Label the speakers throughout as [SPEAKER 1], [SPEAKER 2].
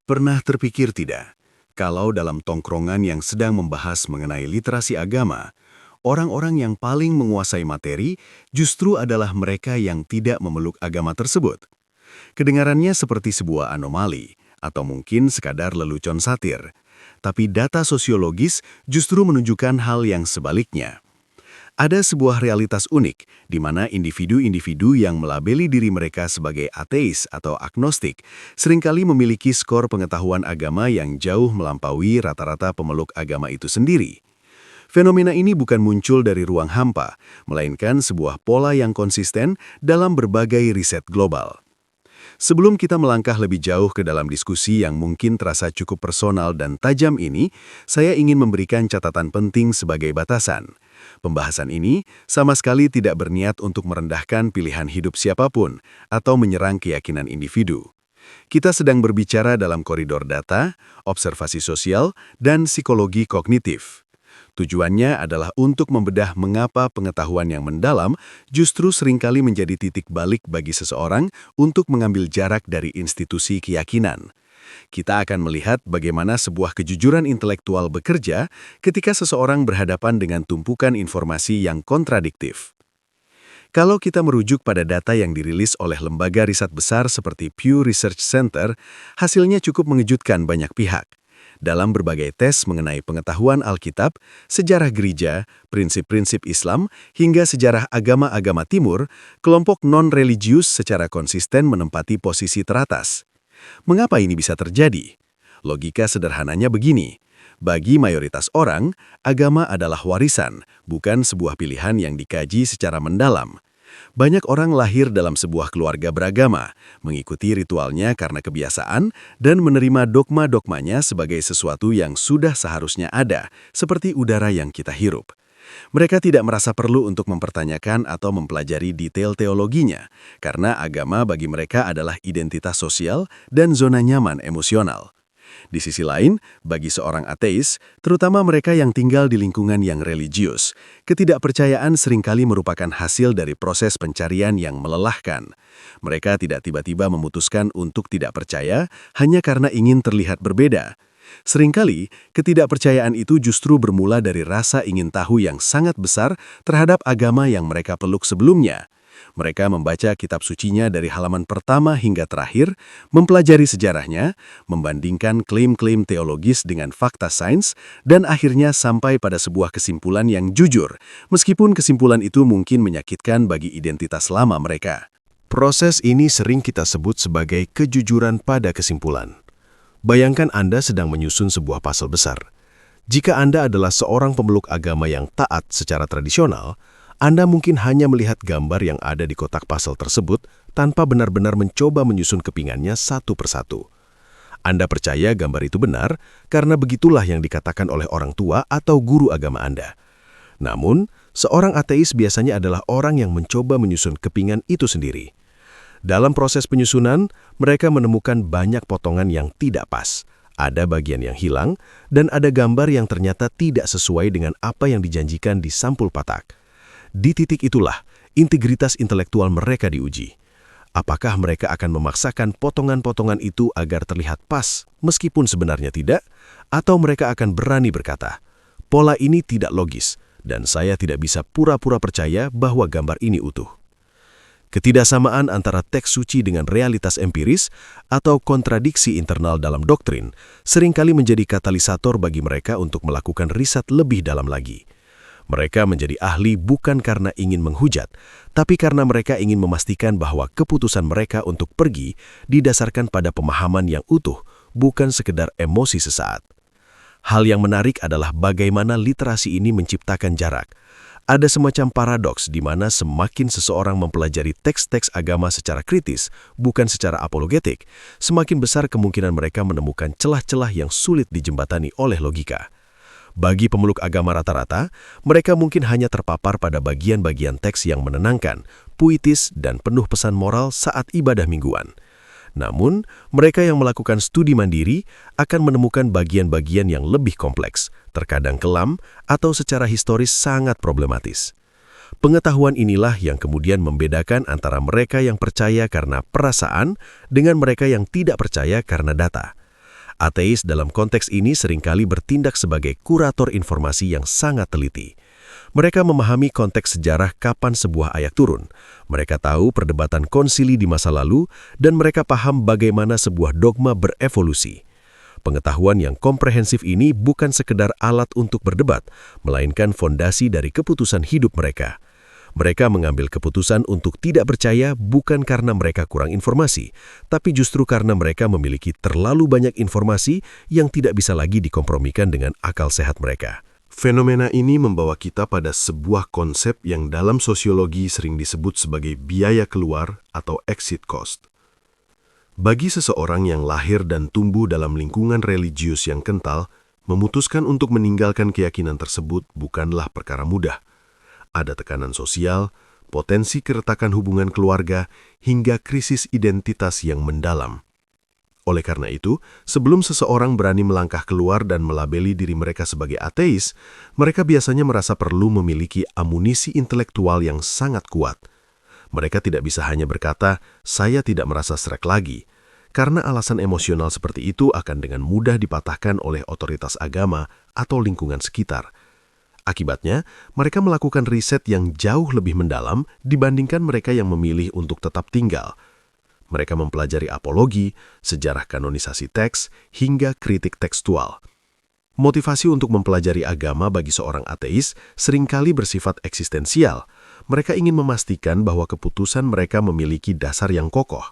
[SPEAKER 1] Pernah terpikir tidak, kalau dalam tongkrongan yang sedang membahas mengenai literasi agama, orang-orang yang paling menguasai materi justru adalah mereka yang tidak memeluk agama tersebut? Kedengarannya seperti sebuah anomali, atau mungkin sekadar lelucon satir. Tapi data sosiologis justru menunjukkan hal yang sebaliknya. Ada sebuah realitas unik di mana individu-individu yang melabeli diri mereka sebagai ateis atau agnostik seringkali memiliki skor pengetahuan agama yang jauh melampaui rata-rata pemeluk agama itu sendiri. Fenomena ini bukan muncul dari ruang hampa, melainkan sebuah pola yang konsisten dalam berbagai riset global. Sebelum kita melangkah lebih jauh ke dalam diskusi yang mungkin terasa cukup personal dan tajam ini, saya ingin memberikan catatan penting sebagai batasan. Pembahasan ini sama sekali tidak berniat untuk merendahkan pilihan hidup siapapun atau menyerang keyakinan individu. Kita sedang berbicara dalam koridor data, observasi sosial, dan psikologi kognitif. Tujuannya adalah untuk membedah mengapa pengetahuan yang mendalam justru seringkali menjadi titik balik bagi seseorang untuk mengambil jarak dari institusi keyakinan. Kita akan melihat bagaimana sebuah kejujuran intelektual bekerja ketika seseorang berhadapan dengan tumpukan informasi yang kontradiktif. Kalau kita merujuk pada data yang dirilis oleh lembaga riset besar seperti Pew Research Center, hasilnya cukup mengejutkan banyak pihak. Dalam berbagai tes mengenai pengetahuan Alkitab, sejarah gereja, prinsip-prinsip Islam, hingga sejarah agama-agama Timur, kelompok non-religius secara konsisten menempati posisi teratas. Mengapa ini bisa terjadi? Logika sederhananya begini. Bagi mayoritas orang, agama adalah warisan, bukan sebuah pilihan yang dikaji secara mendalam. Banyak orang lahir dalam sebuah keluarga beragama, mengikuti ritualnya karena kebiasaan, dan menerima dogma-dogmanya sebagai sesuatu yang sudah seharusnya ada, seperti udara yang kita hirup. Mereka tidak merasa perlu untuk mempertanyakan atau mempelajari detail teologinya, karena agama bagi mereka adalah identitas sosial dan zona nyaman emosional. Di sisi lain, bagi seorang ateis, terutama mereka yang tinggal di lingkungan yang religius, ketidakpercayaan seringkali merupakan hasil dari proses pencarian yang melelahkan. Mereka tidak tiba-tiba memutuskan untuk tidak percaya hanya karena ingin terlihat berbeda. Seringkali, ketidakpercayaan itu justru bermula dari rasa ingin tahu yang sangat besar terhadap agama yang mereka peluk sebelumnya. Mereka membaca kitab sucinya dari halaman pertama hingga terakhir, mempelajari sejarahnya, membandingkan klaim-klaim teologis dengan fakta sains, dan akhirnya sampai pada sebuah kesimpulan yang jujur, meskipun kesimpulan itu mungkin menyakitkan bagi identitas lama mereka. Proses ini sering kita sebut sebagai kejujuran pada kesimpulan. Bayangkan Anda sedang menyusun sebuah puzzle besar. Jika Anda adalah seorang pemeluk agama yang taat secara tradisional, Anda mungkin hanya melihat gambar yang ada di kotak puzzle tersebut tanpa benar-benar mencoba menyusun kepingannya satu persatu. Anda percaya gambar itu benar karena begitulah yang dikatakan oleh orang tua atau guru agama Anda. Namun, seorang ateis biasanya adalah orang yang mencoba menyusun kepingan itu sendiri. Dalam proses penyusunan, mereka menemukan banyak potongan yang tidak pas, ada bagian yang hilang, dan ada gambar yang ternyata tidak sesuai dengan apa yang dijanjikan di sampul patak. Di titik itulah, integritas intelektual mereka diuji. Apakah mereka akan memaksakan potongan-potongan itu agar terlihat pas, meskipun sebenarnya tidak? Atau mereka akan berani berkata, pola ini tidak logis, dan saya tidak bisa pura-pura percaya bahwa gambar ini utuh. Ketidaksamaan antara teks suci dengan realitas empiris atau kontradiksi internal dalam doktrin seringkali menjadi katalisator bagi mereka untuk melakukan riset lebih dalam lagi. Mereka menjadi ahli bukan karena ingin menghujat, tapi karena mereka ingin memastikan bahwa keputusan mereka untuk pergi didasarkan pada pemahaman yang utuh, bukan sekedar emosi sesaat. Hal yang menarik adalah bagaimana literasi ini menciptakan jarak. Ada semacam paradoks di mana semakin seseorang mempelajari teks-teks agama secara kritis, bukan secara apologetik, semakin besar kemungkinan mereka menemukan celah-celah yang sulit dijembatani oleh logika. Bagi pemeluk agama rata-rata, mereka mungkin hanya terpapar pada bagian-bagian teks yang menenangkan, puitis, dan penuh pesan moral saat ibadah mingguan. Namun, mereka yang melakukan studi mandiri akan menemukan bagian-bagian yang lebih kompleks, terkadang kelam, atau secara historis sangat problematis. Pengetahuan inilah yang kemudian membedakan antara mereka yang percaya karena perasaan dengan mereka yang tidak percaya karena data.
[SPEAKER 2] Ateis dalam konteks ini seringkali bertindak sebagai kurator informasi yang sangat teliti. Mereka memahami konteks sejarah kapan sebuah ayat turun. Mereka tahu perdebatan konsili di masa lalu, dan mereka paham bagaimana sebuah dogma berevolusi. Pengetahuan yang komprehensif ini bukan sekedar alat untuk berdebat, melainkan fondasi dari keputusan hidup mereka. Mereka mengambil keputusan untuk tidak percaya bukan karena mereka kurang informasi, tapi justru karena mereka memiliki terlalu banyak informasi yang tidak bisa lagi dikompromikan dengan akal sehat mereka.
[SPEAKER 3] Fenomena ini membawa kita pada sebuah konsep yang dalam sosiologi sering disebut sebagai biaya keluar atau exit cost. Bagi seseorang yang lahir dan tumbuh dalam lingkungan religius yang kental, memutuskan untuk meninggalkan keyakinan tersebut bukanlah perkara mudah. Ada tekanan sosial, potensi keretakan hubungan keluarga, hingga krisis identitas yang mendalam. Oleh karena itu, sebelum seseorang berani melangkah keluar dan melabeli diri mereka sebagai ateis, mereka biasanya merasa perlu memiliki amunisi intelektual yang sangat kuat. Mereka tidak bisa hanya berkata, "Saya tidak merasa srek lagi," karena alasan emosional seperti itu akan dengan mudah dipatahkan oleh otoritas agama atau lingkungan sekitar. Akibatnya, mereka melakukan riset yang jauh lebih mendalam dibandingkan mereka yang memilih untuk tetap tinggal. Mereka mempelajari apologi, sejarah kanonisasi teks, hingga kritik tekstual. Motivasi untuk mempelajari agama bagi seorang ateis seringkali bersifat eksistensial. Mereka ingin memastikan bahwa keputusan mereka memiliki dasar yang kokoh.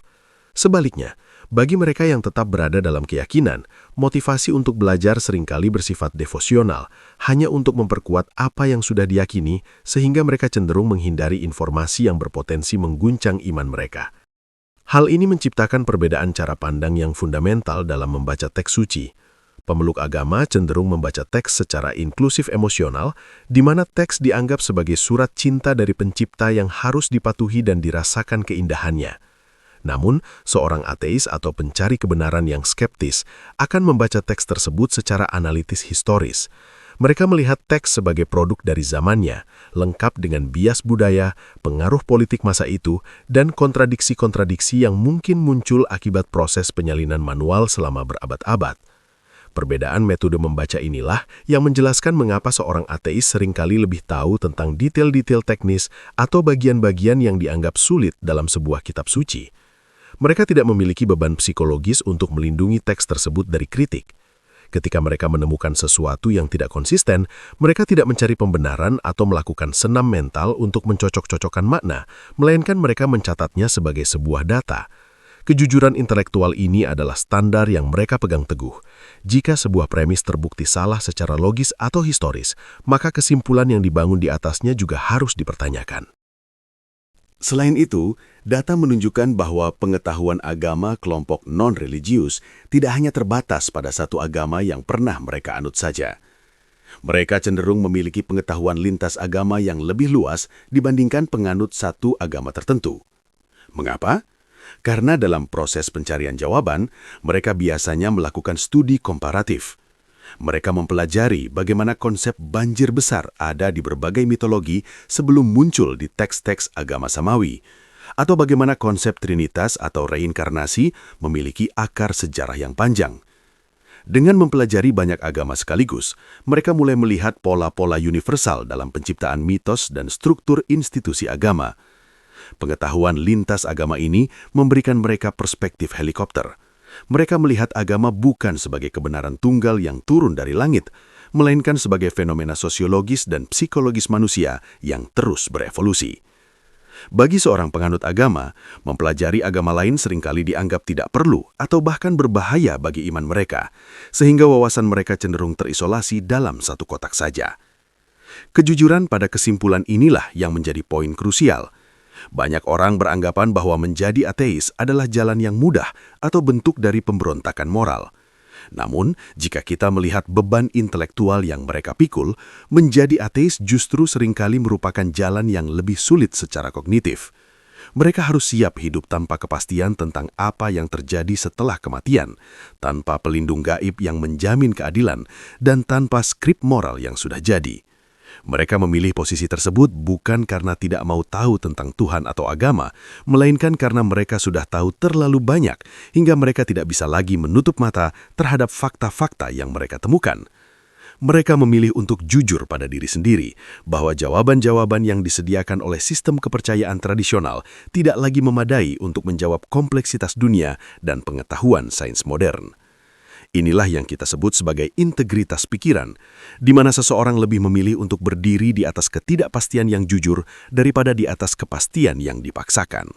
[SPEAKER 3] Sebaliknya, bagi mereka yang tetap berada dalam keyakinan, motivasi untuk belajar seringkali bersifat devosional, hanya untuk memperkuat apa yang sudah diyakini, sehingga mereka cenderung menghindari informasi yang berpotensi mengguncang iman mereka. Hal ini menciptakan perbedaan cara pandang yang fundamental dalam membaca teks suci. Pemeluk agama cenderung membaca teks secara inklusif emosional, di mana teks dianggap sebagai surat cinta dari pencipta yang harus dipatuhi dan dirasakan keindahannya. Namun, seorang ateis atau pencari kebenaran yang skeptis akan membaca teks tersebut secara analitis historis. Mereka melihat teks sebagai produk dari zamannya, lengkap dengan bias budaya, pengaruh politik masa itu, dan kontradiksi-kontradiksi yang mungkin muncul akibat proses penyalinan manual selama berabad-abad. Perbedaan metode membaca inilah yang menjelaskan mengapa seorang ateis seringkali lebih tahu tentang detail-detail teknis atau bagian-bagian yang dianggap sulit dalam sebuah kitab suci. Mereka tidak memiliki beban psikologis untuk melindungi teks tersebut dari kritik. Ketika mereka menemukan sesuatu yang tidak konsisten, mereka tidak mencari pembenaran atau melakukan senam mental untuk mencocok-cocokkan makna, melainkan mereka mencatatnya sebagai sebuah data. Kejujuran intelektual ini adalah standar yang mereka pegang teguh. Jika sebuah premis terbukti salah secara logis atau historis, maka kesimpulan yang dibangun di atasnya juga harus dipertanyakan.
[SPEAKER 1] Selain itu, data menunjukkan bahwa pengetahuan agama kelompok non-religius tidak hanya terbatas pada satu agama yang pernah mereka anut saja. Mereka cenderung memiliki pengetahuan lintas agama yang lebih luas dibandingkan penganut satu agama tertentu. Mengapa? Karena dalam proses pencarian jawaban, mereka biasanya melakukan studi komparatif. Mereka mempelajari bagaimana konsep banjir besar ada di berbagai mitologi sebelum muncul di teks-teks agama samawi, atau bagaimana konsep trinitas atau reinkarnasi memiliki akar sejarah yang panjang. Dengan mempelajari banyak agama sekaligus, mereka mulai melihat pola-pola universal dalam penciptaan mitos dan struktur institusi agama. Pengetahuan lintas agama ini memberikan mereka perspektif helikopter. Mereka melihat agama bukan sebagai kebenaran tunggal yang turun dari langit, melainkan sebagai fenomena sosiologis dan psikologis manusia yang terus berevolusi. Bagi seorang penganut agama, mempelajari agama lain seringkali dianggap tidak perlu atau bahkan berbahaya bagi iman mereka, sehingga wawasan mereka cenderung terisolasi dalam satu kotak saja. Kejujuran pada kesimpulan inilah yang menjadi poin krusial. Banyak orang beranggapan bahwa menjadi ateis adalah jalan yang mudah atau bentuk dari pemberontakan moral. Namun, jika kita melihat beban intelektual yang mereka pikul, menjadi ateis justru seringkali merupakan jalan yang lebih sulit secara kognitif. Mereka harus siap hidup tanpa kepastian tentang apa yang terjadi setelah kematian, tanpa pelindung gaib yang menjamin keadilan, dan tanpa skrip moral yang sudah jadi.
[SPEAKER 3] Mereka memilih posisi tersebut bukan karena tidak mau tahu tentang Tuhan atau agama, melainkan karena mereka sudah tahu terlalu banyak hingga mereka tidak bisa lagi menutup mata terhadap fakta-fakta yang mereka temukan. Mereka memilih untuk jujur pada diri sendiri bahwa jawaban-jawaban yang disediakan oleh sistem kepercayaan tradisional tidak lagi memadai untuk menjawab kompleksitas dunia dan pengetahuan sains modern. Inilah yang kita sebut sebagai integritas pikiran, di mana seseorang lebih memilih untuk berdiri di atas ketidakpastian yang jujur daripada di atas kepastian yang dipaksakan.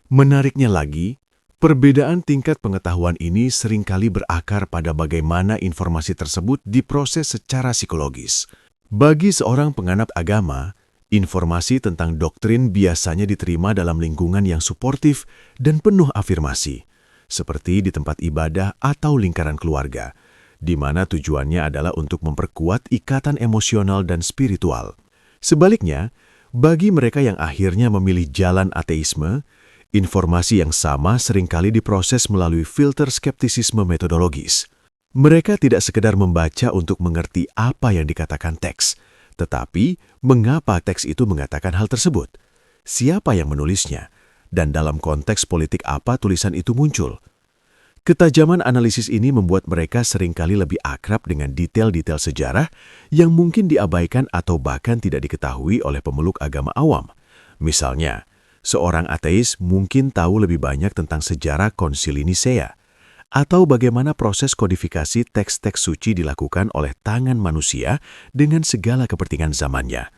[SPEAKER 1] Menariknya lagi, perbedaan tingkat pengetahuan ini seringkali berakar pada bagaimana informasi tersebut diproses secara psikologis. Bagi seorang penganut agama, informasi tentang doktrin biasanya diterima dalam lingkungan yang suportif dan penuh afirmasi, seperti di tempat ibadah atau lingkaran keluarga, di mana tujuannya adalah untuk memperkuat ikatan emosional dan spiritual. Sebaliknya, bagi mereka yang akhirnya memilih jalan ateisme, informasi yang sama seringkali diproses melalui filter skeptisisme metodologis. Mereka tidak sekedar membaca untuk mengerti apa yang dikatakan teks, tetapi mengapa teks itu mengatakan hal tersebut, siapa yang menulisnya, dan dalam konteks politik apa tulisan itu muncul. Ketajaman analisis ini membuat mereka seringkali lebih akrab dengan detail-detail sejarah yang mungkin diabaikan atau bahkan tidak diketahui oleh pemeluk agama awam. Misalnya, seorang ateis mungkin tahu lebih banyak tentang sejarah Konsili Nisea, atau bagaimana proses kodifikasi teks-teks suci dilakukan oleh tangan manusia dengan segala kepentingan zamannya.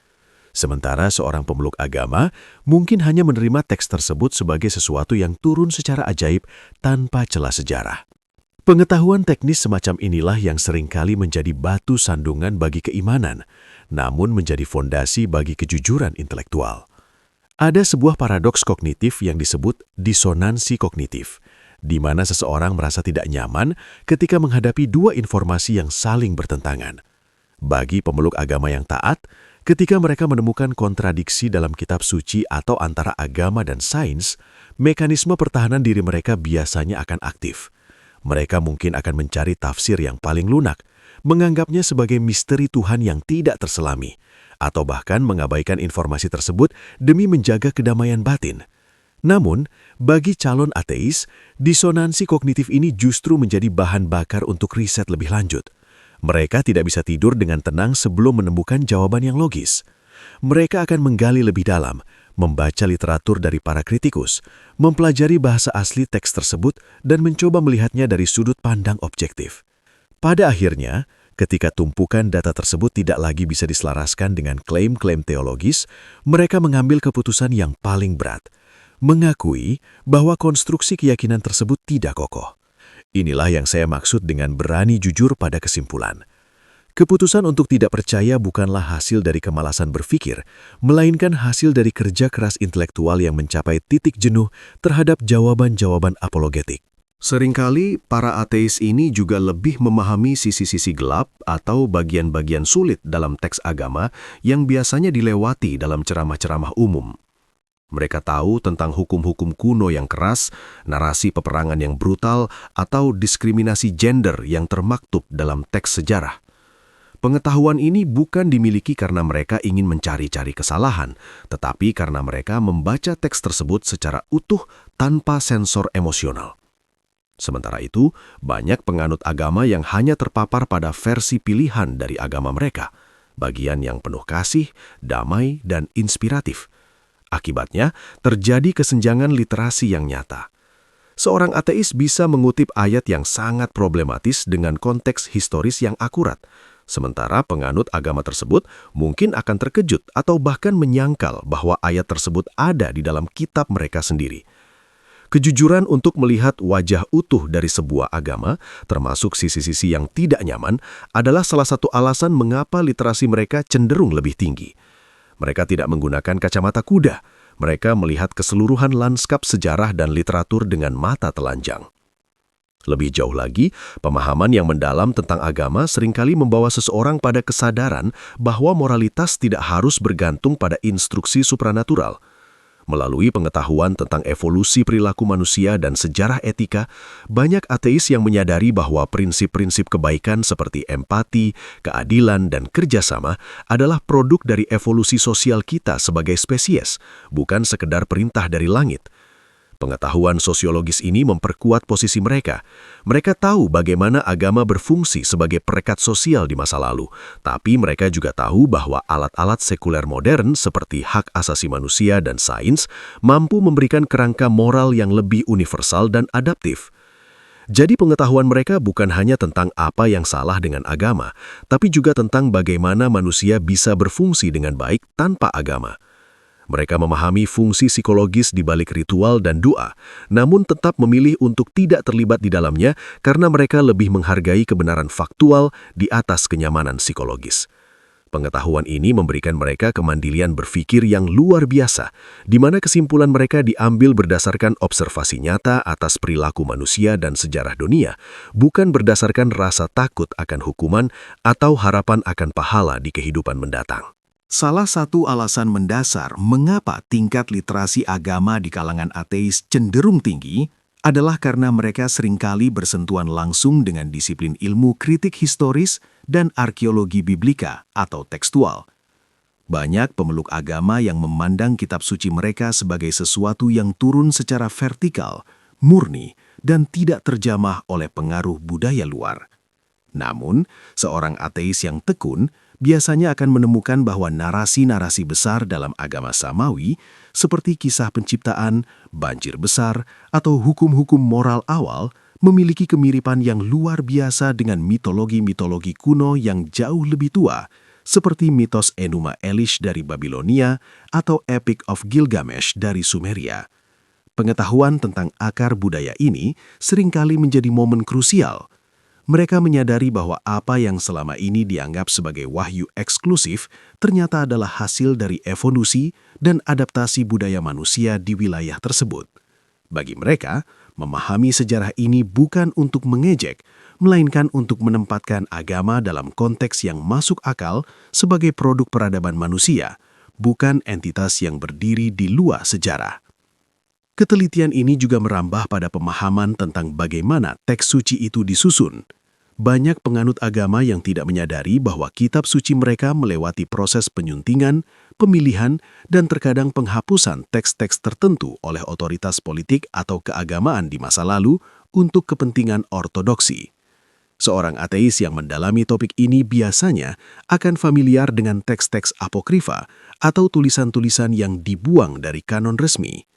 [SPEAKER 1] Sementara seorang pemeluk agama mungkin hanya menerima teks tersebut sebagai sesuatu yang turun secara ajaib tanpa celah sejarah. Pengetahuan teknis semacam inilah yang seringkali menjadi batu sandungan bagi keimanan, namun menjadi fondasi bagi kejujuran intelektual. Ada sebuah paradoks kognitif yang disebut disonansi kognitif, di mana seseorang merasa tidak nyaman ketika menghadapi dua informasi yang saling bertentangan. Bagi pemeluk agama yang taat, ketika mereka menemukan kontradiksi dalam kitab suci atau antara agama dan sains, mekanisme pertahanan diri mereka biasanya akan aktif. Mereka mungkin akan mencari tafsir yang paling lunak, menganggapnya sebagai misteri Tuhan yang tidak terselami, atau bahkan mengabaikan informasi tersebut demi menjaga kedamaian batin. Namun, bagi calon ateis, disonansi kognitif ini justru menjadi bahan bakar untuk riset lebih lanjut. Mereka tidak bisa tidur dengan tenang sebelum menemukan jawaban yang logis. Mereka akan menggali lebih dalam, membaca literatur dari para kritikus, mempelajari bahasa asli teks tersebut, dan mencoba melihatnya dari sudut pandang objektif. Pada akhirnya, ketika tumpukan data tersebut tidak lagi bisa diselaraskan dengan klaim-klaim teologis, mereka mengambil keputusan yang paling berat, mengakui bahwa konstruksi keyakinan tersebut tidak kokoh. Inilah yang saya maksud dengan berani jujur pada kesimpulan. Keputusan untuk tidak percaya bukanlah hasil dari kemalasan berpikir, melainkan hasil dari kerja keras intelektual yang mencapai titik jenuh terhadap jawaban-jawaban apologetik.
[SPEAKER 3] Seringkali para ateis ini juga lebih memahami sisi-sisi gelap atau bagian-bagian sulit dalam teks agama yang biasanya dilewati dalam ceramah-ceramah umum. Mereka tahu tentang hukum-hukum kuno yang keras, narasi peperangan yang brutal, atau diskriminasi gender yang termaktub dalam teks sejarah. Pengetahuan ini bukan dimiliki karena mereka ingin mencari-cari kesalahan, tetapi karena mereka membaca teks tersebut secara utuh tanpa sensor emosional. Sementara itu, banyak penganut agama yang hanya terpapar pada versi pilihan dari agama mereka, bagian yang penuh kasih, damai, dan inspiratif. Akibatnya, terjadi kesenjangan literasi yang nyata. Seorang ateis bisa mengutip ayat yang sangat problematis dengan konteks historis yang akurat, sementara penganut agama tersebut mungkin akan terkejut atau bahkan menyangkal bahwa ayat tersebut ada di dalam kitab mereka sendiri. Kejujuran untuk melihat wajah utuh dari sebuah agama, termasuk sisi-sisi yang tidak nyaman, adalah salah satu alasan mengapa literasi mereka cenderung lebih tinggi. Mereka tidak menggunakan kacamata kuda. Mereka melihat keseluruhan lanskap sejarah dan literatur dengan mata telanjang. Lebih jauh lagi, pemahaman yang mendalam tentang agama seringkali membawa seseorang pada kesadaran bahwa moralitas tidak harus bergantung pada instruksi supranatural.
[SPEAKER 2] Melalui pengetahuan tentang evolusi perilaku manusia dan sejarah etika, banyak ateis yang menyadari bahwa prinsip-prinsip kebaikan seperti empati, keadilan, dan kerjasama adalah produk dari evolusi sosial kita sebagai spesies, bukan sekedar perintah dari langit. Pengetahuan sosiologis ini memperkuat posisi mereka. Mereka tahu bagaimana agama berfungsi sebagai perekat sosial di masa lalu, tapi mereka juga tahu bahwa alat-alat sekuler modern seperti hak asasi manusia dan sains mampu memberikan kerangka moral yang lebih universal dan adaptif. Jadi pengetahuan mereka bukan hanya tentang apa yang salah dengan agama, tapi juga tentang bagaimana manusia bisa berfungsi dengan baik tanpa agama. Mereka memahami fungsi psikologis di balik ritual dan doa, namun tetap memilih untuk tidak terlibat di dalamnya karena mereka lebih menghargai kebenaran faktual di atas kenyamanan psikologis. Pengetahuan ini memberikan mereka kemandirian berpikir yang luar biasa, di mana kesimpulan mereka diambil berdasarkan observasi nyata atas perilaku manusia dan sejarah dunia, bukan berdasarkan rasa takut akan hukuman atau harapan akan pahala di kehidupan mendatang.
[SPEAKER 1] Salah satu alasan mendasar mengapa tingkat literasi agama di kalangan ateis cenderung tinggi adalah karena mereka seringkali bersentuhan langsung dengan disiplin ilmu kritik historis dan arkeologi biblika atau tekstual. Banyak pemeluk agama yang memandang kitab suci mereka sebagai sesuatu yang turun secara vertikal, murni, dan tidak terjamah oleh pengaruh budaya luar. Namun, seorang ateis yang tekun biasanya akan menemukan bahwa narasi-narasi besar dalam agama Samawi, seperti kisah penciptaan, banjir besar, atau hukum-hukum moral awal, memiliki kemiripan yang luar biasa dengan mitologi-mitologi kuno yang jauh lebih tua, seperti mitos Enuma Elish dari Babilonia atau Epic of Gilgamesh dari Sumeria. Pengetahuan tentang akar budaya ini seringkali menjadi momen krusial. Mereka menyadari bahwa apa yang selama ini dianggap sebagai wahyu eksklusif ternyata adalah hasil dari evolusi dan adaptasi budaya manusia di wilayah tersebut. Bagi mereka, memahami sejarah ini bukan untuk mengejek, melainkan untuk menempatkan agama dalam konteks yang masuk akal sebagai produk peradaban manusia, bukan entitas yang berdiri di luar sejarah. Ketelitian ini juga merambah pada pemahaman tentang bagaimana teks suci itu disusun. Banyak penganut agama yang tidak menyadari bahwa kitab suci mereka melewati proses penyuntingan, pemilihan, dan terkadang penghapusan teks-teks tertentu oleh otoritas politik atau keagamaan di masa lalu untuk kepentingan ortodoksi. Seorang ateis yang mendalami topik ini biasanya akan familiar dengan teks-teks apokrifa atau tulisan-tulisan yang dibuang dari kanon resmi.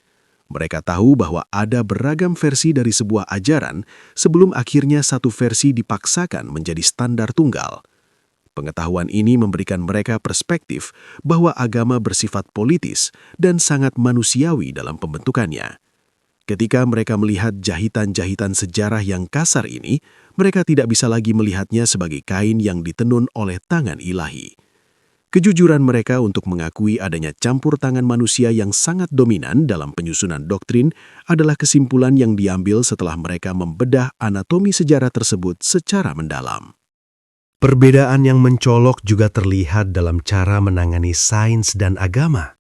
[SPEAKER 1] Mereka tahu bahwa ada beragam versi dari sebuah ajaran sebelum akhirnya satu versi dipaksakan menjadi standar tunggal. Pengetahuan ini memberikan mereka perspektif bahwa agama bersifat politis dan sangat manusiawi dalam pembentukannya. Ketika mereka melihat jahitan-jahitan sejarah yang kasar ini, mereka tidak bisa lagi melihatnya sebagai kain yang ditenun oleh tangan ilahi. Kejujuran mereka untuk mengakui adanya campur tangan manusia yang sangat dominan dalam penyusunan doktrin adalah kesimpulan yang diambil setelah mereka membedah anatomi sejarah tersebut secara mendalam.
[SPEAKER 2] Perbedaan yang mencolok juga terlihat dalam cara menangani sains dan agama.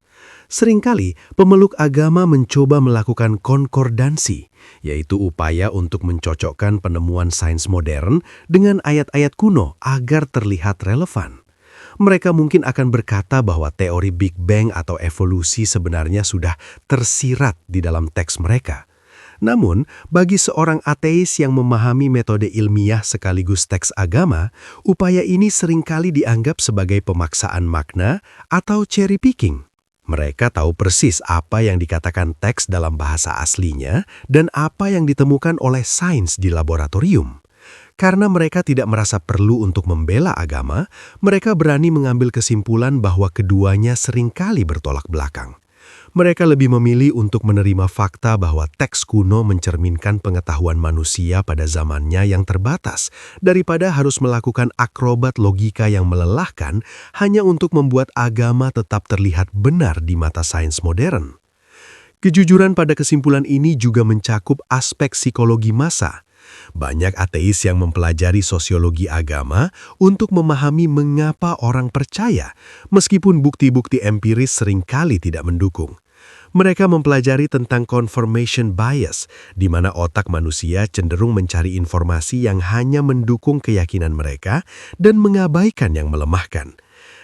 [SPEAKER 2] Seringkali, pemeluk agama mencoba melakukan konkordansi, yaitu upaya untuk mencocokkan penemuan sains modern dengan ayat-ayat kuno agar terlihat relevan. Mereka mungkin akan berkata bahwa teori Big Bang atau evolusi sebenarnya sudah tersirat di dalam teks mereka. Namun, bagi seorang ateis yang memahami metode ilmiah sekaligus teks agama, upaya ini seringkali dianggap sebagai pemaksaan makna atau cherry picking. Mereka tahu persis apa yang dikatakan teks dalam bahasa aslinya dan apa yang ditemukan oleh sains di laboratorium. Karena mereka tidak merasa perlu untuk membela agama, mereka berani mengambil kesimpulan bahwa keduanya seringkali bertolak belakang. Mereka lebih memilih untuk menerima fakta bahwa teks kuno mencerminkan pengetahuan manusia pada zamannya yang terbatas, daripada harus melakukan akrobat logika yang melelahkan hanya untuk membuat agama tetap terlihat benar di mata sains modern. Kejujuran pada kesimpulan ini juga mencakup aspek psikologi massa. Banyak ateis yang mempelajari sosiologi agama untuk memahami mengapa orang percaya, meskipun bukti-bukti empiris seringkali tidak mendukung. Mereka mempelajari tentang confirmation bias, di mana otak manusia cenderung mencari informasi yang hanya mendukung keyakinan mereka dan mengabaikan yang melemahkan.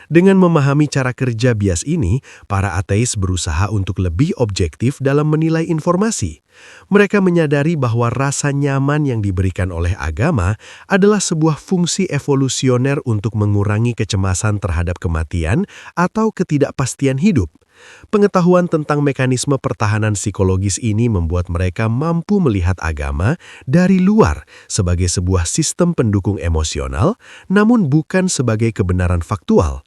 [SPEAKER 2] Dengan memahami cara kerja bias ini, para ateis berusaha untuk lebih objektif dalam menilai informasi. Mereka menyadari bahwa rasa nyaman yang diberikan oleh agama adalah sebuah fungsi evolusioner untuk mengurangi kecemasan terhadap kematian atau ketidakpastian hidup. Pengetahuan tentang mekanisme pertahanan psikologis ini membuat mereka mampu melihat agama dari luar sebagai sebuah sistem pendukung emosional, namun bukan sebagai kebenaran faktual.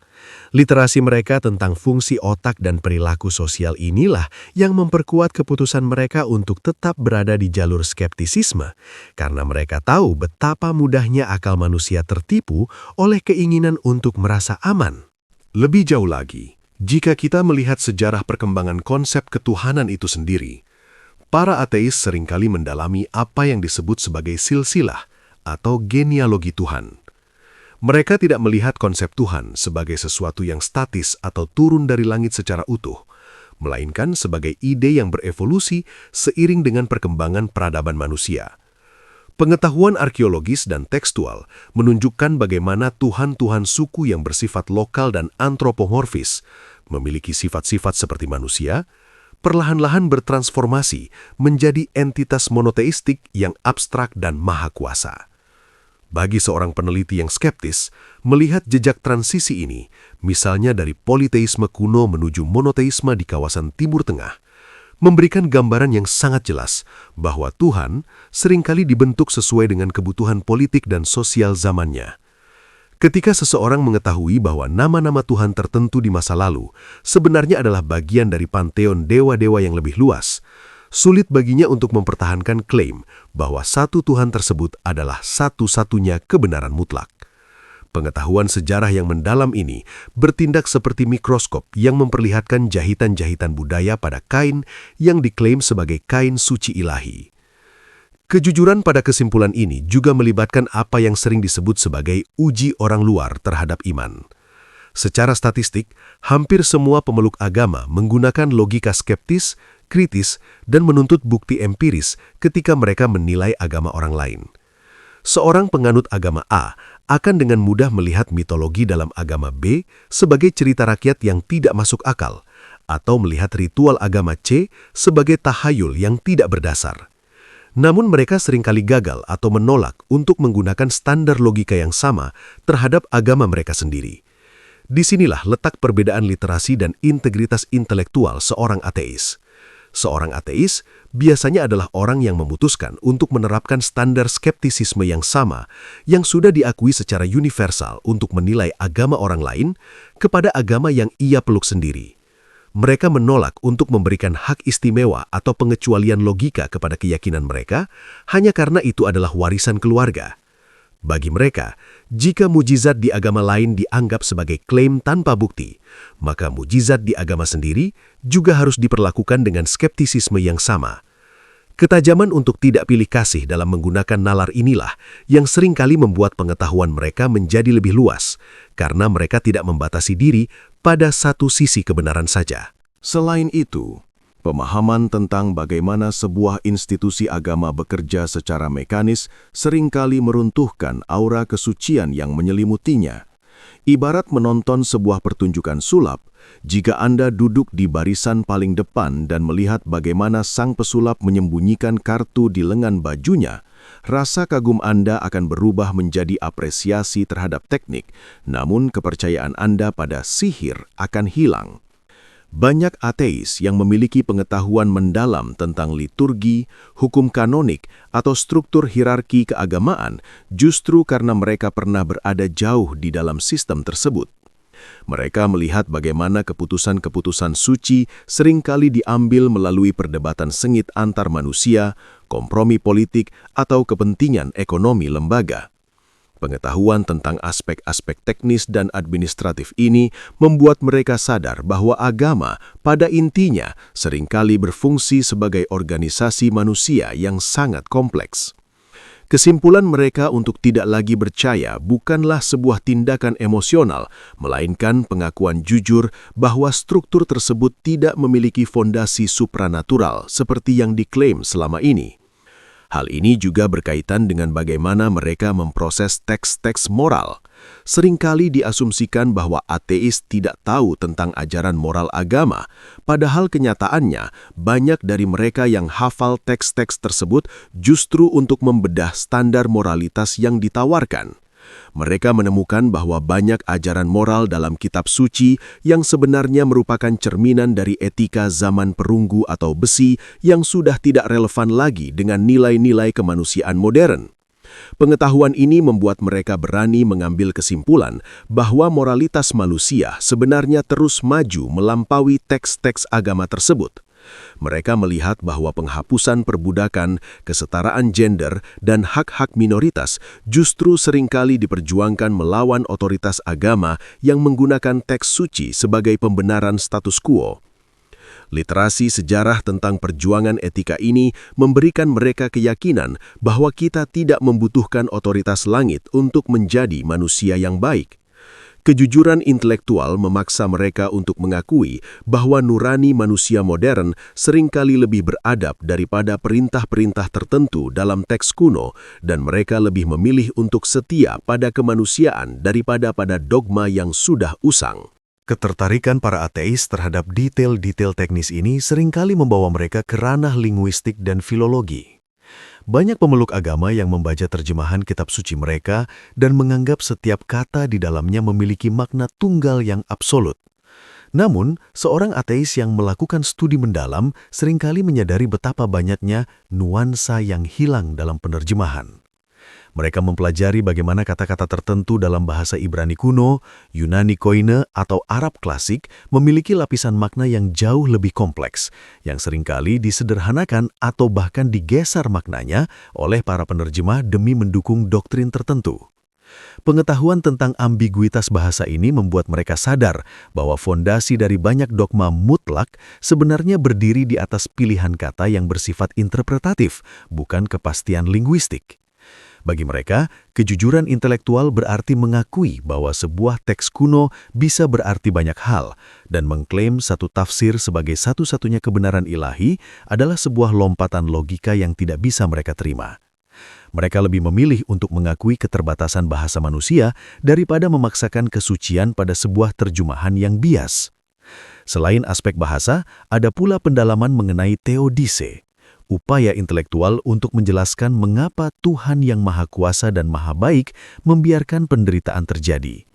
[SPEAKER 2] Literasi mereka tentang fungsi otak dan perilaku sosial inilah yang memperkuat keputusan mereka untuk tetap berada di jalur skeptisisme, karena mereka tahu betapa mudahnya akal manusia tertipu oleh keinginan untuk merasa aman.
[SPEAKER 3] Lebih jauh lagi, jika kita melihat sejarah perkembangan konsep ketuhanan itu sendiri, para ateis seringkali mendalami apa yang disebut sebagai silsilah atau genealogi Tuhan. Mereka tidak melihat konsep Tuhan sebagai sesuatu yang statis atau turun dari langit secara utuh, melainkan sebagai ide yang berevolusi seiring dengan perkembangan peradaban manusia. Pengetahuan arkeologis dan tekstual menunjukkan bagaimana Tuhan-Tuhan suku yang bersifat lokal dan antropomorfis, memiliki sifat-sifat seperti manusia, perlahan-lahan bertransformasi menjadi entitas monoteistik yang abstrak dan maha kuasa. Bagi seorang peneliti yang skeptis, melihat jejak transisi ini, misalnya dari politeisme kuno menuju monoteisme di kawasan Timur Tengah, memberikan gambaran yang sangat jelas bahwa Tuhan seringkali dibentuk sesuai dengan kebutuhan politik dan sosial zamannya. Ketika seseorang mengetahui bahwa nama-nama Tuhan tertentu di masa lalu sebenarnya adalah bagian dari panteon dewa-dewa yang lebih luas, sulit baginya untuk mempertahankan klaim bahwa satu Tuhan tersebut adalah satu-satunya kebenaran mutlak. Pengetahuan sejarah yang mendalam ini bertindak seperti mikroskop yang memperlihatkan jahitan-jahitan budaya pada kain yang diklaim sebagai kain suci ilahi. Kejujuran pada kesimpulan ini juga melibatkan apa yang sering disebut sebagai uji orang luar terhadap iman. Secara statistik, hampir semua pemeluk agama menggunakan logika skeptis, kritis, dan menuntut bukti empiris ketika mereka menilai agama orang lain. Seorang penganut agama A akan dengan mudah melihat mitologi dalam agama B sebagai cerita rakyat yang tidak masuk akal, atau melihat ritual agama C sebagai tahayul yang tidak berdasar. Namun mereka seringkali gagal atau menolak untuk menggunakan standar logika yang sama terhadap agama mereka sendiri. Disinilah letak perbedaan literasi dan integritas intelektual seorang ateis. Seorang ateis biasanya adalah orang yang memutuskan untuk menerapkan standar skeptisisme yang sama yang sudah diakui secara universal untuk menilai agama orang lain kepada agama yang ia peluk sendiri. Mereka menolak untuk memberikan hak istimewa atau pengecualian logika kepada keyakinan mereka hanya karena itu adalah warisan keluarga. Bagi mereka, jika mujizat di agama lain dianggap sebagai klaim tanpa bukti, maka mujizat di agama sendiri juga harus diperlakukan dengan skeptisisme yang sama. Ketajaman untuk tidak pilih kasih dalam menggunakan nalar inilah yang seringkali membuat pengetahuan mereka menjadi lebih luas, karena mereka tidak membatasi diri pada satu sisi kebenaran saja.
[SPEAKER 1] Selain itu, pemahaman tentang bagaimana sebuah institusi agama bekerja secara mekanis seringkali meruntuhkan aura kesucian yang menyelimutinya. Ibarat menonton sebuah pertunjukan sulap, jika Anda duduk di barisan paling depan dan melihat bagaimana sang pesulap menyembunyikan kartu di lengan bajunya, rasa kagum Anda akan berubah menjadi apresiasi terhadap teknik, namun kepercayaan Anda pada sihir akan hilang. Banyak ateis yang memiliki pengetahuan mendalam tentang liturgi, hukum kanonik, atau struktur hierarki keagamaan justru karena mereka pernah berada jauh di dalam sistem tersebut. Mereka melihat bagaimana keputusan-keputusan suci seringkali diambil melalui perdebatan sengit antar manusia, kompromi politik, atau kepentingan ekonomi lembaga. Pengetahuan tentang aspek-aspek teknis dan administratif ini membuat mereka sadar bahwa agama pada intinya seringkali berfungsi sebagai organisasi manusia yang sangat kompleks.
[SPEAKER 2] Kesimpulan mereka untuk tidak lagi percaya bukanlah sebuah tindakan emosional, melainkan pengakuan jujur bahwa struktur tersebut tidak memiliki fondasi supranatural seperti yang diklaim selama ini. Hal ini juga berkaitan dengan bagaimana mereka memproses teks-teks moral. Seringkali diasumsikan bahwa ateis tidak tahu tentang ajaran moral agama, padahal kenyataannya banyak dari mereka yang hafal teks-teks tersebut justru untuk membedah standar moralitas yang ditawarkan. Mereka menemukan bahwa banyak ajaran moral dalam kitab suci yang sebenarnya merupakan cerminan dari etika zaman perunggu atau besi yang sudah tidak relevan lagi dengan nilai-nilai kemanusiaan modern. Pengetahuan ini membuat mereka berani mengambil kesimpulan bahwa moralitas manusia sebenarnya terus maju melampaui teks-teks agama tersebut. Mereka melihat bahwa penghapusan perbudakan, kesetaraan gender, dan hak-hak minoritas justru seringkali diperjuangkan melawan otoritas agama yang menggunakan teks suci sebagai pembenaran status quo. Literasi sejarah tentang perjuangan etika ini memberikan mereka keyakinan bahwa kita tidak membutuhkan otoritas langit untuk menjadi manusia yang baik. Kejujuran intelektual memaksa mereka untuk mengakui bahwa nurani manusia modern seringkali lebih beradab daripada perintah-perintah tertentu dalam teks kuno, dan mereka lebih memilih untuk setia pada kemanusiaan daripada pada dogma yang sudah usang.
[SPEAKER 3] Ketertarikan para ateis terhadap detail-detail teknis ini seringkali membawa mereka ke ranah linguistik dan filologi. Banyak pemeluk agama yang membaca terjemahan kitab suci mereka dan menganggap setiap kata di dalamnya memiliki makna tunggal yang absolut. Namun, seorang ateis yang melakukan studi mendalam seringkali menyadari betapa banyaknya nuansa yang hilang dalam penerjemahan. Mereka mempelajari bagaimana kata-kata tertentu dalam bahasa Ibrani kuno, Yunani Koine, atau Arab klasik memiliki lapisan makna yang jauh lebih kompleks, yang seringkali disederhanakan atau bahkan digeser maknanya oleh para penerjemah demi mendukung doktrin tertentu. Pengetahuan tentang ambiguitas bahasa ini membuat mereka sadar bahwa fondasi dari banyak dogma mutlak sebenarnya berdiri di atas pilihan kata yang bersifat interpretatif, bukan kepastian linguistik. Bagi mereka, kejujuran intelektual berarti mengakui bahwa sebuah teks kuno bisa berarti banyak hal, dan mengklaim satu tafsir sebagai satu-satunya kebenaran ilahi adalah sebuah lompatan logika yang tidak bisa mereka terima. Mereka lebih memilih untuk mengakui keterbatasan bahasa manusia daripada memaksakan kesucian pada sebuah terjemahan yang bias. Selain aspek bahasa, ada pula pendalaman mengenai teodise, upaya intelektual untuk menjelaskan mengapa Tuhan yang Maha Kuasa dan Maha Baik membiarkan penderitaan terjadi.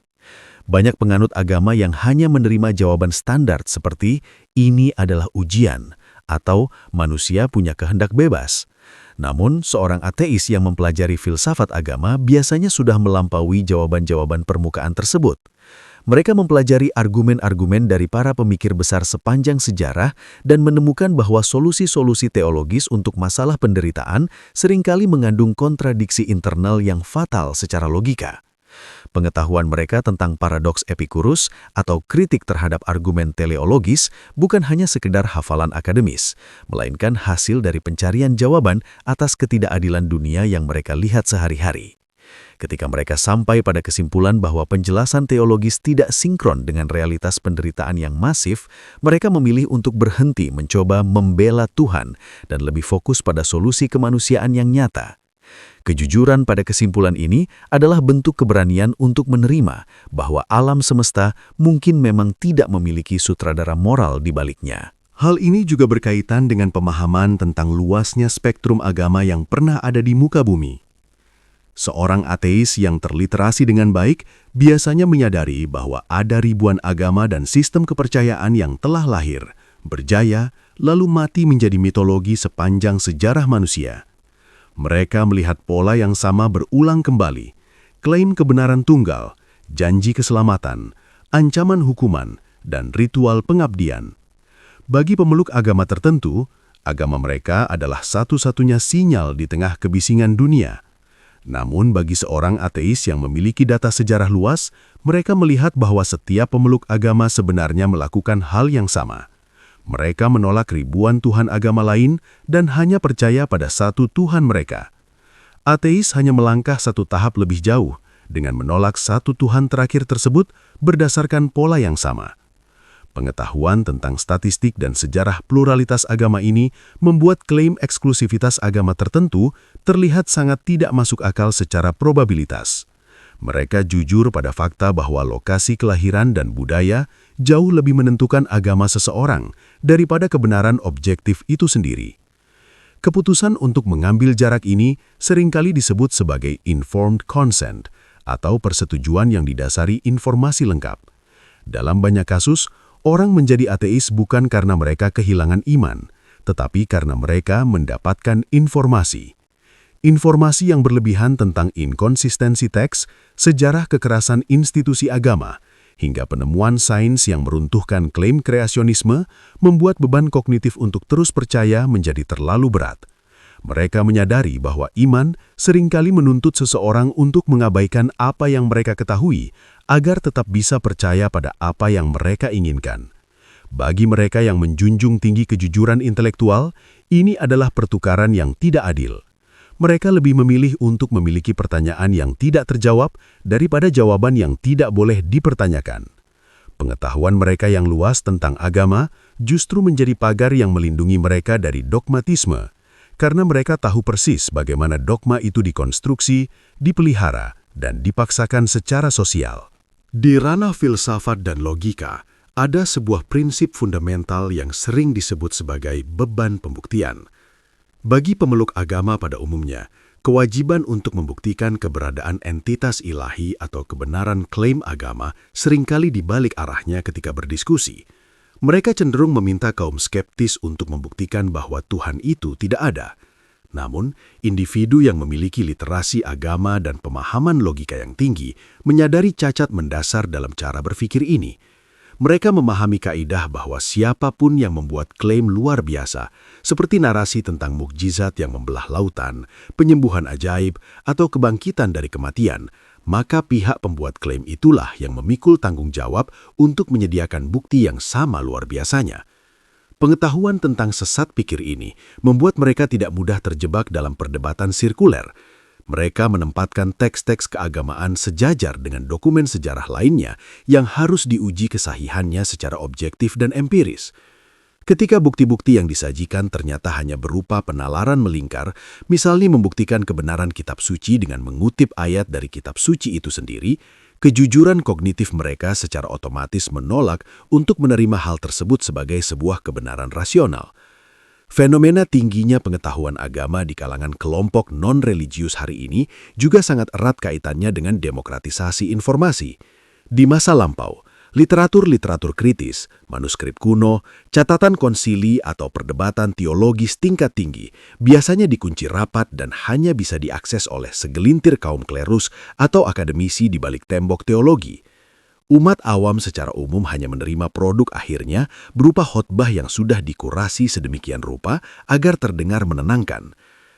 [SPEAKER 3] Banyak penganut agama yang hanya menerima jawaban standar seperti ini adalah ujian atau manusia punya kehendak bebas. Namun, seorang ateis yang mempelajari filsafat agama biasanya sudah melampaui jawaban-jawaban permukaan tersebut. Mereka mempelajari argumen-argumen dari para pemikir besar sepanjang sejarah dan menemukan bahwa solusi-solusi teologis untuk masalah penderitaan seringkali mengandung kontradiksi internal yang fatal secara logika. Pengetahuan mereka tentang paradoks Epikurus atau kritik terhadap argumen teleologis bukan hanya sekedar hafalan akademis, melainkan hasil dari pencarian jawaban atas ketidakadilan dunia yang mereka lihat sehari-hari. Ketika mereka sampai pada kesimpulan bahwa penjelasan teologis tidak sinkron dengan realitas penderitaan yang masif, mereka memilih untuk berhenti mencoba membela Tuhan dan lebih fokus pada solusi kemanusiaan yang nyata. Kejujuran pada kesimpulan ini adalah bentuk keberanian untuk menerima bahwa alam semesta mungkin memang tidak memiliki sutradara moral di baliknya.
[SPEAKER 1] Hal ini juga berkaitan dengan pemahaman tentang luasnya spektrum agama yang pernah ada di muka bumi. Seorang ateis yang terliterasi dengan baik biasanya menyadari bahwa ada ribuan agama dan sistem kepercayaan yang telah lahir, berjaya, lalu mati menjadi mitologi sepanjang sejarah manusia. Mereka melihat pola yang sama berulang kembali, klaim kebenaran tunggal, janji keselamatan, ancaman hukuman, dan ritual pengabdian. Bagi pemeluk agama tertentu, agama mereka adalah satu-satunya sinyal di tengah kebisingan dunia. Namun bagi seorang ateis yang memiliki data sejarah luas, mereka melihat bahwa setiap pemeluk agama sebenarnya melakukan hal yang sama. Mereka menolak ribuan Tuhan agama lain dan hanya percaya pada satu Tuhan mereka.
[SPEAKER 3] Ateis hanya melangkah satu tahap lebih jauh dengan menolak satu Tuhan terakhir tersebut berdasarkan pola yang sama. Pengetahuan tentang statistik dan sejarah pluralitas agama ini membuat klaim eksklusivitas agama tertentu terlihat sangat tidak masuk akal secara probabilitas. Mereka jujur pada fakta bahwa lokasi kelahiran dan budaya jauh lebih menentukan agama seseorang daripada kebenaran objektif itu sendiri. Keputusan untuk mengambil jarak ini seringkali disebut sebagai informed consent atau persetujuan yang didasari informasi lengkap. Dalam banyak kasus, orang menjadi ateis bukan karena mereka kehilangan iman, tetapi karena mereka mendapatkan informasi. Informasi yang berlebihan tentang inkonsistensi teks, sejarah kekerasan institusi agama, hingga penemuan sains yang meruntuhkan klaim kreasionisme membuat beban kognitif untuk terus percaya menjadi terlalu berat. Mereka menyadari bahwa iman seringkali menuntut seseorang untuk mengabaikan apa yang mereka ketahui agar tetap bisa percaya pada apa yang mereka inginkan. Bagi mereka yang menjunjung tinggi kejujuran intelektual, ini adalah pertukaran yang tidak adil. Mereka lebih memilih untuk memiliki pertanyaan yang tidak terjawab daripada jawaban yang tidak boleh dipertanyakan. Pengetahuan mereka yang luas tentang agama justru menjadi pagar yang melindungi mereka dari dogmatisme, karena mereka tahu persis bagaimana dogma itu dikonstruksi, dipelihara, dan dipaksakan secara sosial.
[SPEAKER 1] Di ranah filsafat dan logika, ada sebuah prinsip fundamental yang sering disebut sebagai beban pembuktian. Bagi pemeluk agama pada umumnya, kewajiban untuk membuktikan keberadaan entitas ilahi atau kebenaran klaim agama seringkali dibalik arahnya ketika berdiskusi. Mereka cenderung meminta kaum skeptis untuk membuktikan bahwa Tuhan itu tidak ada. Namun, individu yang memiliki literasi agama dan pemahaman logika yang tinggi menyadari cacat mendasar dalam cara berpikir ini. Mereka memahami kaidah bahwa siapapun yang membuat klaim luar biasa, seperti narasi tentang mukjizat yang membelah lautan, penyembuhan ajaib, atau kebangkitan dari kematian, maka pihak pembuat klaim itulah yang memikul tanggung jawab untuk menyediakan bukti yang sama luar biasanya. Pengetahuan tentang sesat pikir ini membuat mereka tidak mudah terjebak dalam perdebatan sirkuler. Mereka menempatkan teks-teks keagamaan sejajar dengan dokumen sejarah lainnya yang harus diuji kesahihannya secara objektif dan empiris. Ketika bukti-bukti yang disajikan ternyata hanya berupa penalaran melingkar, misalnya membuktikan kebenaran kitab suci dengan mengutip ayat dari kitab suci itu sendiri, kejujuran kognitif mereka secara otomatis menolak untuk menerima hal tersebut sebagai sebuah kebenaran rasional. Fenomena tingginya pengetahuan agama di kalangan kelompok non-religius hari ini juga sangat erat kaitannya dengan demokratisasi informasi. Di masa lampau, literatur kritis, manuskrip kuno, catatan konsili atau perdebatan teologis tingkat tinggi biasanya dikunci rapat dan hanya bisa diakses oleh segelintir kaum klerus atau akademisi di balik tembok teologi. Umat awam secara umum hanya menerima produk akhirnya berupa khotbah yang sudah dikurasi sedemikian rupa agar terdengar menenangkan.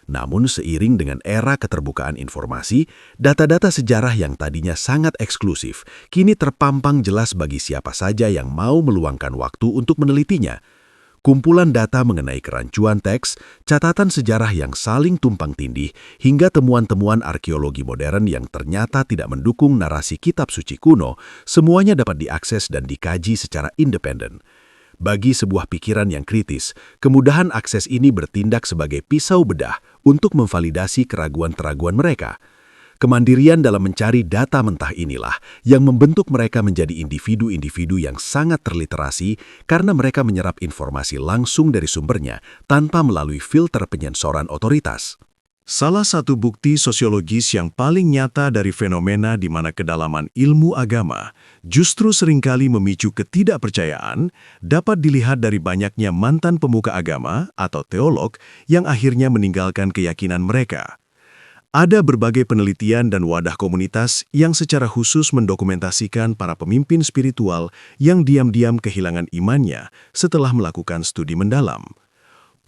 [SPEAKER 1] Namun seiring dengan era keterbukaan informasi, data-data sejarah yang tadinya sangat eksklusif kini terpampang jelas bagi siapa saja yang mau meluangkan waktu untuk menelitinya. Kumpulan data mengenai kerancuan teks, catatan sejarah yang saling tumpang tindih, hingga temuan-temuan arkeologi modern yang ternyata tidak mendukung narasi kitab suci kuno, semuanya dapat diakses dan dikaji secara independen. Bagi sebuah pikiran yang kritis, kemudahan akses ini bertindak sebagai pisau bedah untuk memvalidasi keraguan-keraguan mereka. Kemandirian dalam mencari data mentah inilah yang membentuk mereka menjadi individu-individu yang sangat terliterasi karena mereka menyerap informasi langsung dari sumbernya tanpa melalui filter penyensoran otoritas.
[SPEAKER 3] Salah satu bukti sosiologis yang paling nyata dari fenomena di mana kedalaman ilmu agama justru seringkali memicu ketidakpercayaan dapat dilihat dari banyaknya mantan pemuka agama atau teolog yang akhirnya meninggalkan keyakinan mereka. Ada berbagai penelitian dan wadah komunitas yang secara khusus mendokumentasikan para pemimpin spiritual yang diam-diam kehilangan imannya setelah melakukan studi mendalam.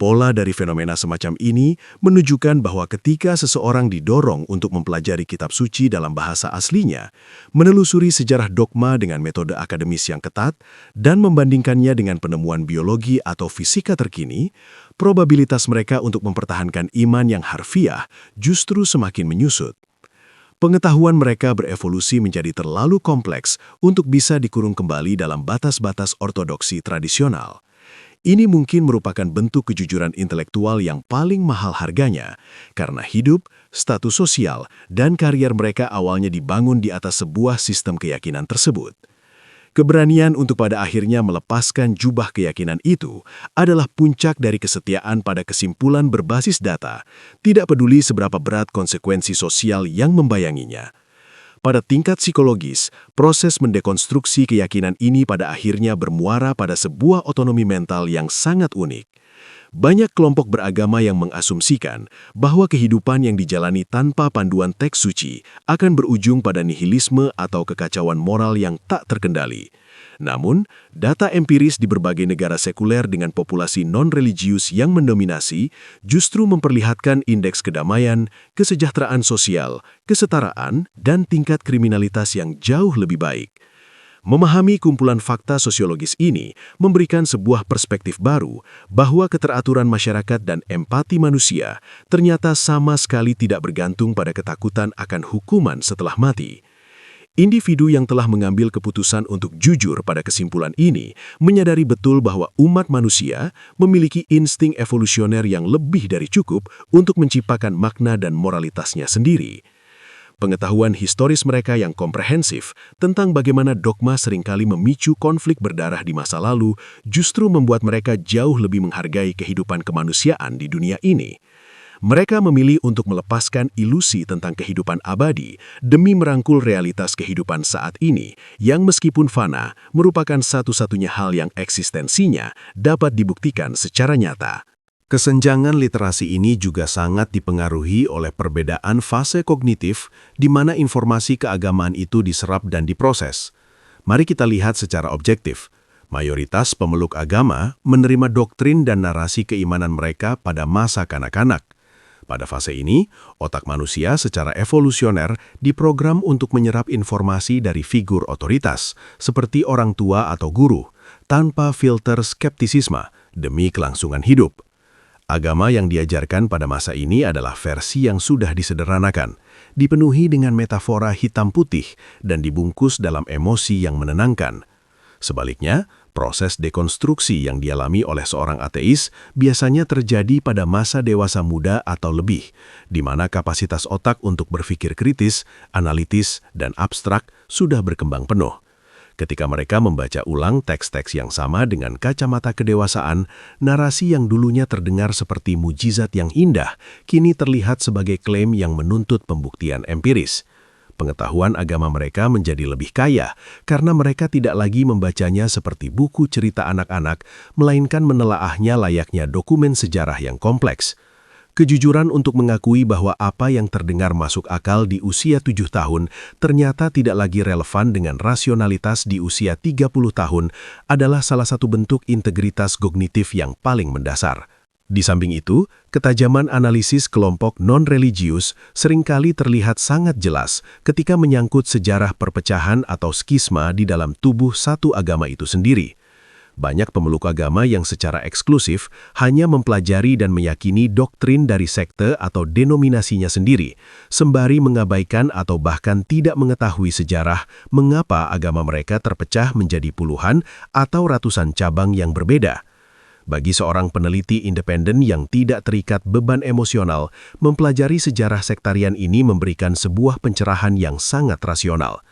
[SPEAKER 1] Pola dari fenomena semacam ini menunjukkan bahwa ketika seseorang didorong untuk mempelajari kitab suci dalam bahasa aslinya, menelusuri sejarah dogma dengan metode akademis yang ketat, dan membandingkannya dengan penemuan biologi atau fisika terkini, probabilitas mereka untuk mempertahankan iman yang harfiah justru semakin menyusut. Pengetahuan mereka berevolusi menjadi terlalu kompleks untuk bisa dikurung kembali dalam batas-batas ortodoksi tradisional. Ini mungkin merupakan bentuk kejujuran intelektual yang paling mahal harganya, karena hidup, status sosial, dan karier mereka awalnya dibangun di atas sebuah sistem keyakinan tersebut. Keberanian untuk pada akhirnya melepaskan jubah keyakinan itu adalah puncak dari kesetiaan pada kesimpulan berbasis data, tidak peduli seberapa berat konsekuensi sosial yang membayanginya. Pada tingkat psikologis, proses mendekonstruksi keyakinan ini pada akhirnya bermuara pada sebuah otonomi mental yang sangat unik. Banyak kelompok beragama yang mengasumsikan bahwa kehidupan yang dijalani tanpa panduan teks suci akan berujung pada nihilisme atau kekacauan moral yang tak terkendali. Namun, data empiris di berbagai negara sekuler dengan populasi non-religius yang mendominasi justru memperlihatkan indeks kedamaian, kesejahteraan sosial, kesetaraan, dan tingkat kriminalitas yang jauh lebih baik. Memahami kumpulan fakta sosiologis ini memberikan sebuah perspektif baru bahwa keteraturan masyarakat dan empati manusia ternyata sama sekali tidak bergantung pada ketakutan akan hukuman setelah mati. Individu yang telah mengambil keputusan untuk jujur pada kesimpulan ini menyadari betul bahwa umat manusia memiliki insting evolusioner yang lebih dari cukup untuk menciptakan makna dan moralitasnya sendiri. Pengetahuan historis mereka yang komprehensif tentang bagaimana dogma seringkali memicu konflik berdarah di masa lalu justru membuat mereka jauh lebih menghargai kehidupan kemanusiaan di dunia ini. Mereka memilih untuk melepaskan ilusi tentang kehidupan abadi demi merangkul realitas kehidupan saat ini yang meskipun fana merupakan satu-satunya hal yang eksistensinya dapat dibuktikan secara nyata.
[SPEAKER 3] Kesenjangan literasi ini juga sangat dipengaruhi oleh perbedaan fase kognitif di mana informasi keagamaan itu diserap dan diproses. Mari kita lihat secara objektif. Mayoritas pemeluk agama menerima doktrin dan narasi keimanan mereka pada masa kanak-kanak. Pada fase ini, otak manusia secara evolusioner diprogram untuk menyerap informasi dari figur otoritas, seperti orang tua atau guru, tanpa filter skeptisisme demi kelangsungan hidup. Agama yang diajarkan pada masa ini adalah versi yang sudah disederhanakan, dipenuhi dengan metafora hitam putih dan dibungkus dalam emosi yang menenangkan. Sebaliknya, proses dekonstruksi yang dialami oleh seorang ateis biasanya terjadi pada masa dewasa muda atau lebih, di mana kapasitas otak untuk berpikir kritis, analitis, dan abstrak sudah berkembang penuh. Ketika mereka membaca ulang teks-teks yang sama dengan kacamata kedewasaan, narasi yang dulunya terdengar seperti mujizat yang indah, kini terlihat sebagai klaim yang menuntut pembuktian empiris. Pengetahuan agama mereka menjadi lebih kaya karena mereka tidak lagi membacanya seperti buku cerita anak-anak, melainkan menelaahnya layaknya dokumen sejarah yang kompleks. Kejujuran untuk mengakui bahwa apa yang terdengar masuk akal di usia 7 tahun ternyata tidak lagi relevan dengan rasionalitas di usia 30 tahun adalah salah satu bentuk integritas kognitif yang paling mendasar. Di samping itu, ketajaman analisis kelompok non-religius seringkali terlihat sangat jelas ketika menyangkut sejarah perpecahan atau skisma di dalam tubuh satu agama itu sendiri. Banyak pemeluk agama yang secara eksklusif hanya mempelajari dan meyakini doktrin dari sekte atau denominasinya sendiri, sembari mengabaikan atau bahkan tidak mengetahui sejarah mengapa agama mereka terpecah menjadi puluhan atau ratusan cabang yang berbeda. Bagi seorang peneliti independen yang tidak terikat beban emosional, mempelajari sejarah sektarian ini memberikan sebuah pencerahan yang sangat rasional.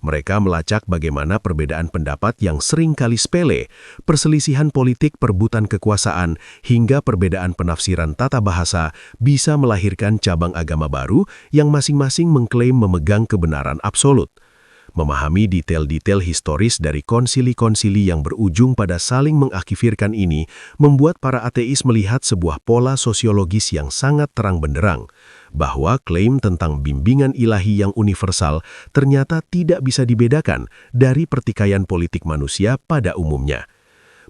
[SPEAKER 3] Mereka melacak bagaimana perbedaan pendapat yang sering kali sepele, perselisihan politik perebutan kekuasaan, hingga perbedaan penafsiran tata bahasa bisa melahirkan cabang agama baru yang masing-masing mengklaim memegang kebenaran absolut. Memahami detail-detail historis dari konsili-konsili yang berujung pada saling mengakhirkan ini membuat para ateis melihat sebuah pola sosiologis yang sangat terang benderang, bahwa klaim tentang bimbingan ilahi yang universal ternyata tidak bisa dibedakan dari pertikaian politik manusia pada umumnya.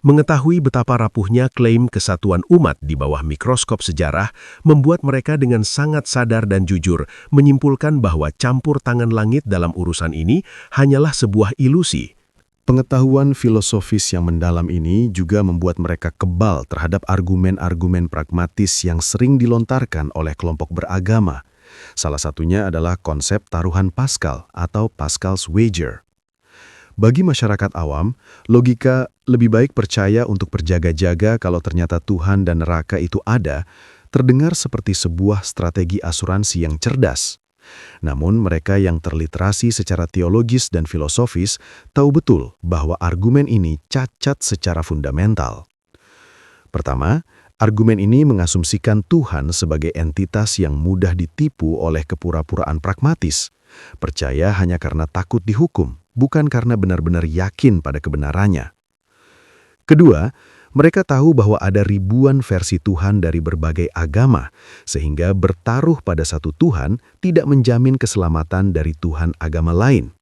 [SPEAKER 2] Mengetahui betapa rapuhnya klaim kesatuan umat di bawah mikroskop sejarah membuat mereka dengan sangat sadar dan jujur menyimpulkan bahwa campur tangan langit dalam urusan ini hanyalah sebuah ilusi.
[SPEAKER 1] Pengetahuan filosofis yang mendalam ini juga membuat mereka kebal terhadap argumen-argumen pragmatis yang sering dilontarkan oleh kelompok beragama. Salah satunya adalah konsep taruhan Pascal atau Pascal's wager. Bagi masyarakat awam, logika lebih baik percaya untuk berjaga-jaga kalau ternyata Tuhan dan neraka itu ada, terdengar seperti sebuah strategi asuransi yang cerdas. Namun mereka yang terliterasi secara teologis dan filosofis tahu betul bahwa argumen ini cacat secara fundamental. Pertama, argumen ini mengasumsikan Tuhan sebagai entitas yang mudah ditipu oleh kepura-puraan pragmatis, percaya hanya karena takut dihukum, bukan karena benar-benar yakin pada kebenarannya. Kedua, mereka tahu bahwa ada ribuan versi Tuhan dari berbagai agama, sehingga bertaruh pada satu Tuhan tidak menjamin keselamatan dari Tuhan agama lain.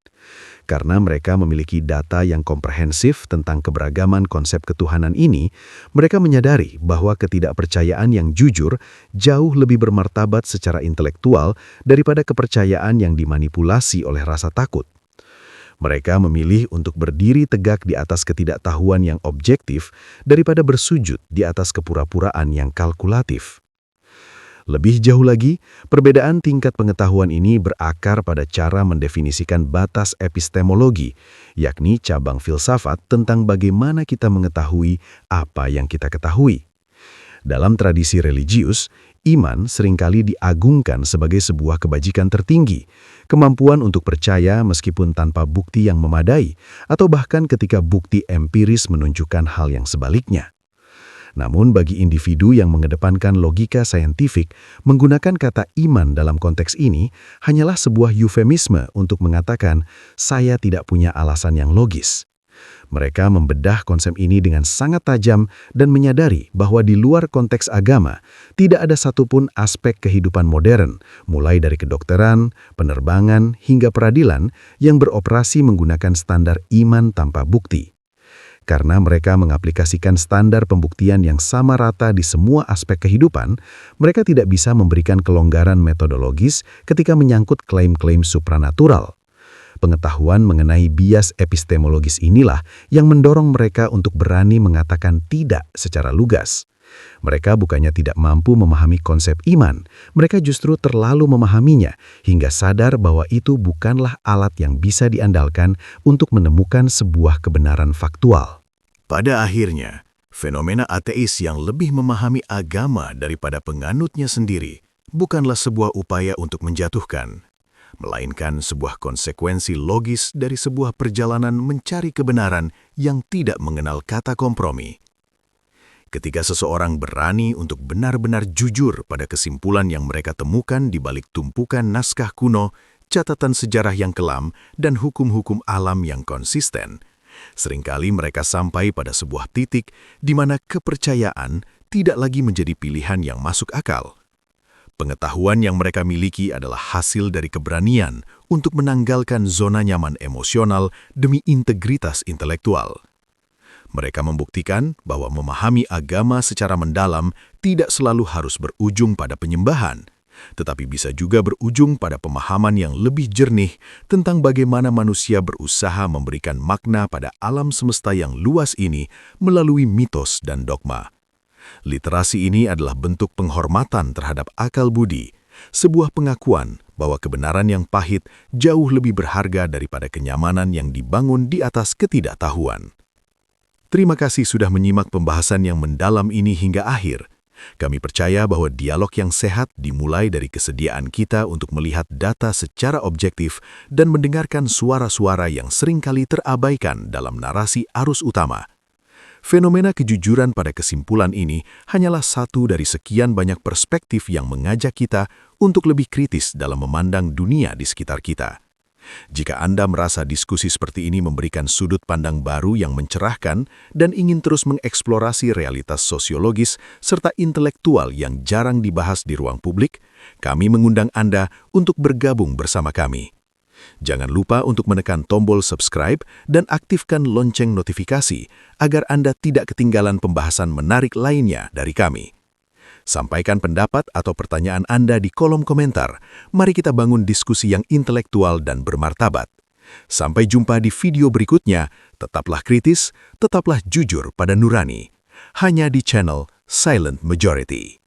[SPEAKER 1] Karena mereka memiliki data yang komprehensif tentang keberagaman konsep ketuhanan ini, mereka menyadari bahwa ketidakpercayaan yang jujur jauh lebih bermartabat secara intelektual daripada kepercayaan yang dimanipulasi oleh rasa takut. Mereka memilih untuk berdiri tegak di atas ketidaktahuan yang objektif daripada bersujud di atas kepura-puraan yang kalkulatif. Lebih jauh lagi, perbedaan tingkat pengetahuan ini berakar pada cara mendefinisikan batas epistemologi, yakni cabang filsafat tentang bagaimana kita mengetahui apa yang kita ketahui. Dalam tradisi religius, iman seringkali diagungkan sebagai sebuah kebajikan tertinggi, kemampuan untuk percaya meskipun tanpa bukti yang memadai, atau bahkan ketika bukti empiris menunjukkan hal yang sebaliknya. Namun bagi individu yang mengedepankan logika saintifik, menggunakan kata iman dalam konteks ini hanyalah sebuah eufemisme untuk mengatakan, saya tidak punya alasan yang logis. Mereka membedah konsep ini dengan sangat tajam dan menyadari bahwa di luar konteks agama, tidak ada satupun aspek kehidupan modern, mulai dari kedokteran, penerbangan, hingga peradilan, yang beroperasi menggunakan standar iman tanpa bukti. Karena mereka mengaplikasikan standar pembuktian yang sama rata di semua aspek kehidupan, mereka tidak bisa memberikan kelonggaran metodologis ketika menyangkut klaim-klaim supranatural. Pengetahuan mengenai bias epistemologis inilah yang mendorong mereka untuk berani mengatakan tidak secara lugas. Mereka bukannya tidak mampu memahami konsep iman, mereka justru terlalu memahaminya hingga sadar bahwa itu bukanlah alat yang bisa diandalkan untuk menemukan sebuah kebenaran faktual.
[SPEAKER 3] Pada akhirnya, fenomena ateis yang lebih memahami agama daripada penganutnya sendiri bukanlah sebuah upaya untuk menjatuhkan, melainkan sebuah konsekuensi logis dari sebuah perjalanan mencari kebenaran yang tidak mengenal kata kompromi. Ketika seseorang berani untuk benar-benar jujur pada kesimpulan yang mereka temukan di balik tumpukan naskah kuno, catatan sejarah yang kelam, dan hukum-hukum alam yang konsisten, seringkali mereka sampai pada sebuah titik di mana kepercayaan tidak lagi menjadi pilihan yang masuk akal. Pengetahuan yang mereka miliki adalah hasil dari keberanian untuk menanggalkan zona nyaman emosional demi integritas intelektual. Mereka membuktikan bahwa memahami agama secara mendalam tidak selalu harus berujung pada penyembahan, tetapi bisa juga berujung pada pemahaman yang lebih jernih tentang bagaimana manusia berusaha memberikan makna pada alam semesta yang luas ini melalui mitos dan dogma. Literasi ini adalah bentuk penghormatan terhadap akal budi, sebuah pengakuan bahwa kebenaran yang pahit jauh lebih berharga daripada kenyamanan yang dibangun di atas ketidaktahuan. Terima kasih sudah menyimak pembahasan yang mendalam ini hingga akhir. Kami percaya bahwa dialog yang sehat dimulai dari kesediaan kita untuk melihat data secara objektif dan mendengarkan suara-suara yang seringkali terabaikan dalam narasi arus utama. Fenomena kejujuran pada kesimpulan ini hanyalah satu dari sekian banyak perspektif yang mengajak kita untuk lebih kritis dalam memandang dunia di sekitar kita. Jika Anda merasa diskusi seperti ini memberikan sudut pandang baru yang mencerahkan dan ingin terus mengeksplorasi realitas sosiologis serta intelektual yang jarang dibahas di ruang publik, kami mengundang Anda untuk bergabung bersama kami.
[SPEAKER 2] Jangan lupa untuk menekan tombol subscribe dan aktifkan lonceng notifikasi agar Anda tidak ketinggalan pembahasan menarik lainnya dari kami. Sampaikan pendapat atau pertanyaan Anda di kolom komentar. Mari kita bangun diskusi yang intelektual dan bermartabat. Sampai jumpa di video berikutnya. Tetaplah kritis, tetaplah jujur pada nurani. Hanya di channel Silent Majority.